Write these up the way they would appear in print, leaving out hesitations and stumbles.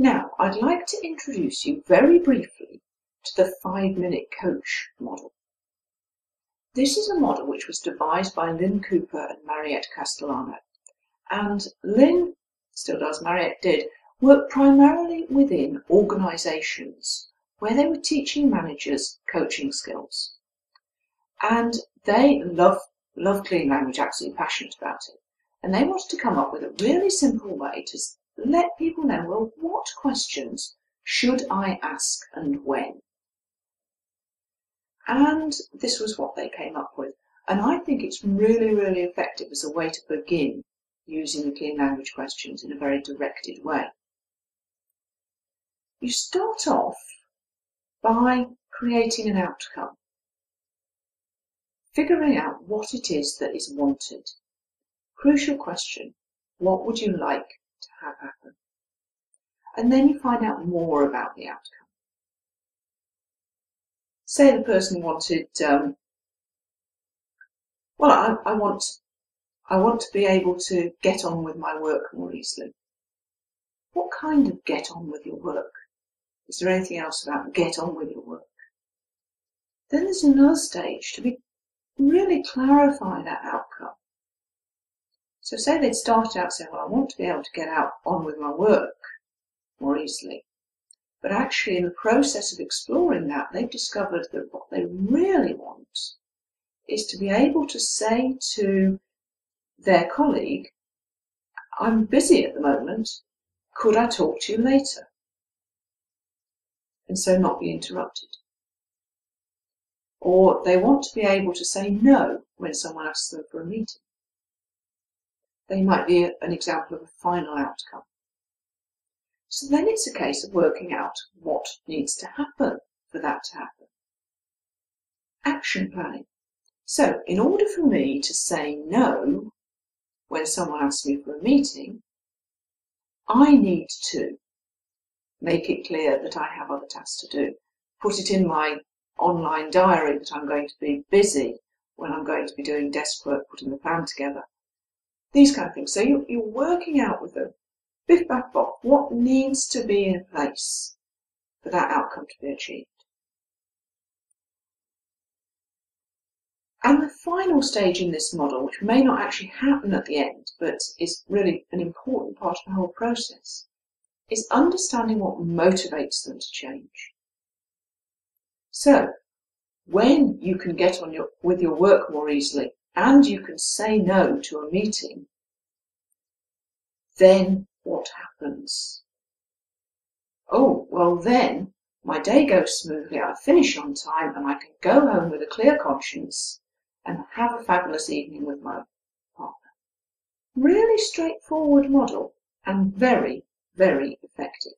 Now, I'd like to introduce you very briefly to the 5-minute coach model. This is a model which was devised by Lynn Cooper and Mariette Castellano. And Lynn, still does, Mariette did, work primarily within organisations where they were teaching managers coaching skills. And they love clean language, absolutely passionate about it. And they wanted to come up with a really simple way to let people know, well, what questions should I ask and when? And this was what they came up with. And I think it's really, really effective as a way to begin using the clean language questions in a very directed way. You start off by creating an outcome, figuring out what it is that is wanted. Crucial question, what would you like to have happen? And then you find out more about the outcome. Say the person wanted, well, I want to be able to get on with my work more easily. What kind of get on with your work? Is there anything else about get on with your work? Then there's another stage to really clarify that outcome. So say they'd started out saying, well, I want to be able to get on with my work more easily. But actually in the process of exploring that, they've discovered that what they really want is to be able to say to their colleague, I'm busy at the moment, could I talk to you later? And so not be interrupted. Or they want to be able to say no when someone asks them for a meeting. They might be an example of a final outcome. So then it's a case of working out what needs to happen for that to happen. Action planning. So in order for me to say no when someone asks me for a meeting, I need to make it clear that I have other tasks to do. Put it in my online diary that I'm going to be busy when I'm going to be doing desk work, putting the plan together. These kind of things. So you're working out with them, biff back bop, what needs to be in place for that outcome to be achieved. And the final stage in this model, which may not actually happen at the end, but is really an important part of the whole process, is understanding what motivates them to change. So, when you can get on with your work more easily and you can say no to a meeting, then what happens? Oh, well then, my day goes smoothly, I finish on time, and I can go home with a clear conscience and have a fabulous evening with my partner. Really straightforward model and very, very effective,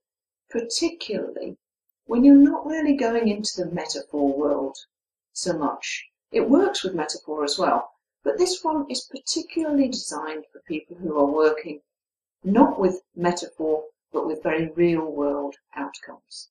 particularly when you're not really going into the metaphor world so much. It works with metaphor as well, but this one is particularly designed for people who are working not with metaphor, but with very real world outcomes.